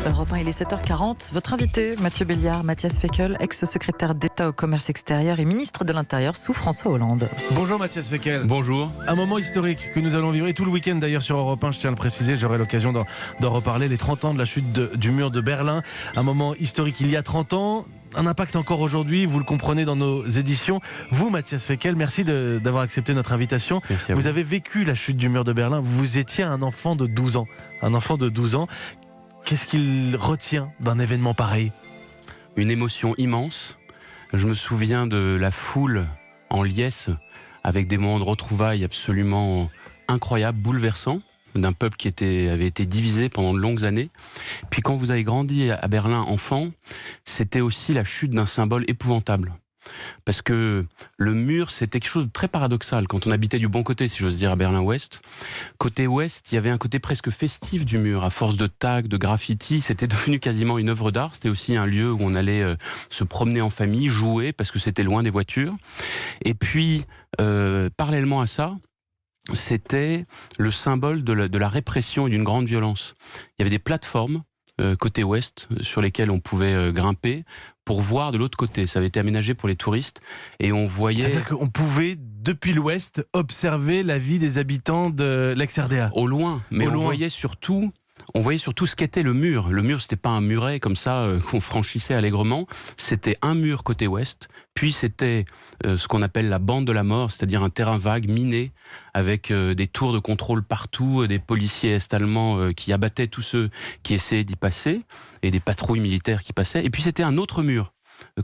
Europe 1, il est 7h40. Votre invité, Mathieu Béliard, Matthias Fekl, ex-secrétaire d'État au commerce extérieur et ministre de l'Intérieur sous François Hollande. Bonjour Matthias Fekl. Bonjour. Un moment historique que nous allons vivre, et tout le week-end d'ailleurs sur Europe 1, je tiens à le préciser, j'aurai l'occasion d'en reparler, les 30 ans de la chute du mur de Berlin. Un moment historique il y a 30 ans, un impact encore aujourd'hui, vous le comprenez dans nos éditions. Vous, Matthias Fekl, merci d'avoir accepté notre invitation. Merci à vous. Vous avez vécu la chute du mur de Berlin, vous étiez un enfant de 12 ans. Un enfant de 12 ans. Qu'est-ce qu'il retient d'un événement pareil ? Une émotion immense. Je me souviens de la foule en liesse avec des moments de retrouvailles absolument incroyables, bouleversants, d'un peuple qui avait été divisé pendant de longues années. Puis quand vous avez grandi à Berlin enfant, c'était aussi la chute d'un symbole épouvantable. Parce que le mur, c'était quelque chose de très paradoxal quand on habitait du bon côté, si j'ose dire, à Berlin-Ouest. Côté ouest, il y avait un côté presque festif du mur. À force de tags, de graffitis, c'était devenu quasiment une œuvre d'art. C'était aussi un lieu où on allait se promener en famille, jouer, parce que c'était loin des voitures. Et puis, parallèlement à ça, c'était le symbole de la répression et d'une grande violence. Il y avait des plateformes côté ouest sur lesquelles on pouvait grimper pour voir de l'autre côté. Ça avait été aménagé pour les touristes et on voyait... C'est-à-dire qu'on pouvait, depuis l'ouest, observer la vie des habitants de l'ex-RDA. Au loin, mais on voyait surtout ce qu'était le mur. Le mur, c'était pas un muret comme ça qu'on franchissait allègrement. C'était un mur côté ouest, puis c'était ce qu'on appelle la bande de la mort, c'est-à-dire un terrain vague, miné, avec des tours de contrôle partout, des policiers est-allemands qui abattaient tous ceux qui essayaient d'y passer, et des patrouilles militaires qui passaient. Et puis c'était un autre mur,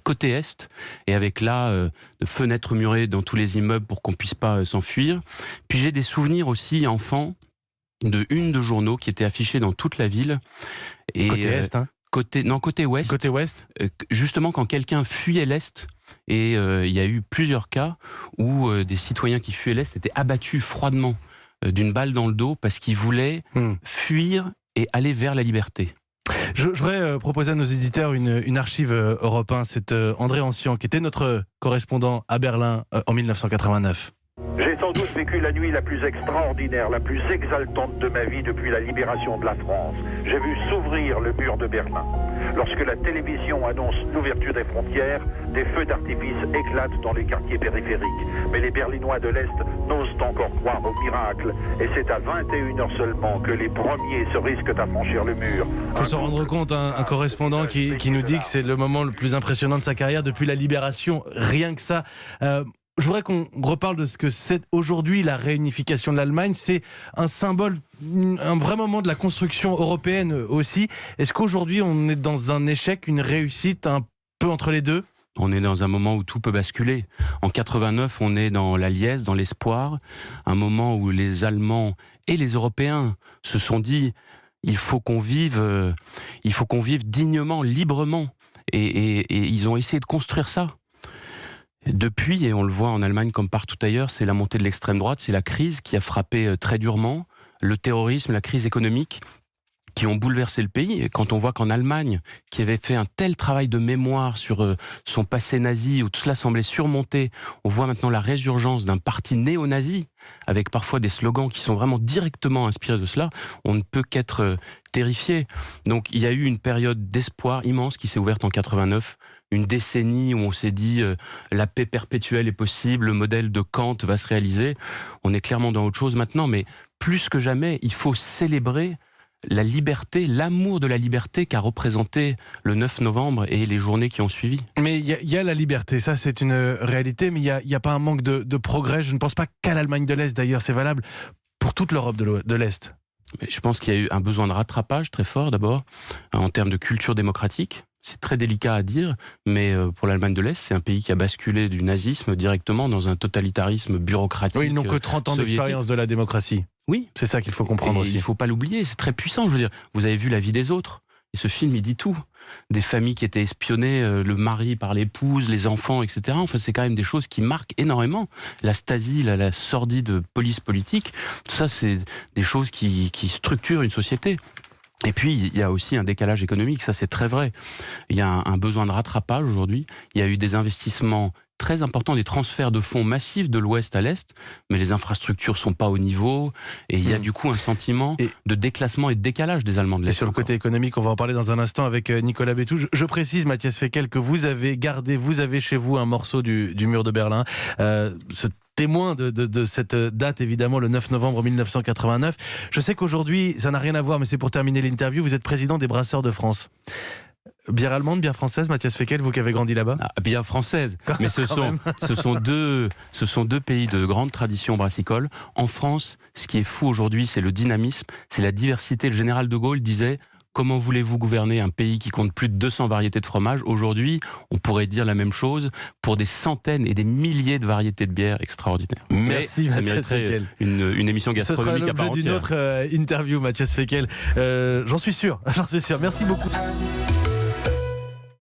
côté est, et avec là de fenêtres murées dans tous les immeubles pour qu'on puisse pas s'enfuir. Puis j'ai des souvenirs aussi, enfant, de une de journaux qui était affichée dans toute la ville. Et côté est, hein ? Côté ouest. Côté ouest. Justement, quand quelqu'un fuyait l'Est, et il y a eu plusieurs cas où des citoyens qui fuyaient l'Est étaient abattus froidement d'une balle dans le dos parce qu'ils voulaient fuir et aller vers la liberté. Je voudrais proposer à nos éditeurs une archive Europe 1. C'est André Ancian qui était notre correspondant à Berlin en 1989. J'ai sans doute vécu la nuit la plus extraordinaire, la plus exaltante de ma vie depuis la libération de la France. J'ai vu s'ouvrir le mur de Berlin. Lorsque la télévision annonce l'ouverture des frontières, des feux d'artifice éclatent dans les quartiers périphériques. Mais les Berlinois de l'Est n'osent encore croire au miracle. Et c'est à 21h seulement que les premiers se risquent à franchir le mur. Il faut se rendre compte, un correspondant qui nous dit que c'est le moment le plus impressionnant de sa carrière depuis la libération. Rien que ça. Je voudrais qu'on reparle de ce que c'est aujourd'hui la réunification de l'Allemagne. C'est un symbole, un vrai moment de la construction européenne aussi. Est-ce qu'aujourd'hui on est dans un échec, une réussite, un peu entre les deux ? On est dans un moment où tout peut basculer. En 89, on est dans la liesse, dans l'espoir, un moment où les Allemands et les Européens se sont dit il faut qu'on vive dignement, librement. Et ils ont essayé de construire ça. Depuis, et on le voit en Allemagne comme partout ailleurs, c'est la montée de l'extrême droite, c'est la crise qui a frappé très durement, le terrorisme, la crise économique qui ont bouleversé le pays. Et quand on voit qu'en Allemagne, qui avait fait un tel travail de mémoire sur son passé nazi, où tout cela semblait surmonté, on voit maintenant la résurgence d'un parti néo-nazi, avec parfois des slogans qui sont vraiment directement inspirés de cela, on ne peut qu'être terrifié. Donc il y a eu une période d'espoir immense qui s'est ouverte en 89, une décennie où on s'est dit la paix perpétuelle est possible, le modèle de Kant va se réaliser. On est clairement dans autre chose maintenant, mais plus que jamais, il faut célébrer la liberté, l'amour de la liberté qu'a représenté le 9 novembre et les journées qui ont suivi. Mais il y a la liberté, ça c'est une réalité, mais il n'y a pas un manque de progrès. Je ne pense pas qu'à l'Allemagne de l'Est d'ailleurs, c'est valable pour toute l'Europe de l'Est. Je pense qu'il y a eu un besoin de rattrapage très fort d'abord, en termes de culture démocratique. C'est très délicat à dire, mais pour l'Allemagne de l'Est, c'est un pays qui a basculé du nazisme directement dans un totalitarisme bureaucratique. Oui, ils n'ont que 30 ans soviétique. d'expérience de la démocratie. Oui, c'est ça qu'il faut comprendre aussi. Il ne faut pas l'oublier, c'est très puissant. Je veux dire, vous avez vu La vie des autres. Et ce film, il dit tout. Des familles qui étaient espionnées, le mari par l'épouse, les enfants, etc. Enfin, c'est quand même des choses qui marquent énormément. La Stasi, la sordide police politique, tout ça, c'est des choses qui structurent une société. Et puis, il y a aussi un décalage économique, ça c'est très vrai. Il y a un besoin de rattrapage aujourd'hui. Il y a eu des investissements très important, des transferts de fonds massifs de l'ouest à l'est, mais les infrastructures sont pas au niveau, et il y a du coup un sentiment de déclassement et de décalage des Allemands de l'est. Et sur le côté économique, on va en parler dans un instant avec Nicolas Bétou. Je précise, Matthias Fekl, que vous avez chez vous un morceau du mur de Berlin. Ce témoin de cette date, évidemment, le 9 novembre 1989. Je sais qu'aujourd'hui, ça n'a rien à voir, mais c'est pour terminer l'interview, vous êtes président des Brasseurs de France. Bière allemande, bière française, Matthias Fekl, vous qui avez grandi là-bas? Bière française, mais ce sont deux pays de grande tradition brassicole. En France, ce qui est fou aujourd'hui, c'est le dynamisme, c'est la diversité. Le général de Gaulle disait: comment voulez-vous gouverner un pays qui compte plus de 200 variétés de fromage? Aujourd'hui, on pourrait dire la même chose pour des centaines et des milliers de variétés de bières extraordinaires. Merci, mais ça Matthias mériterait Fekl. une émission gastronomique à part Ce sera l'objet d'une entière. autre interview, Matthias Fekl. J'en suis sûr. Merci beaucoup.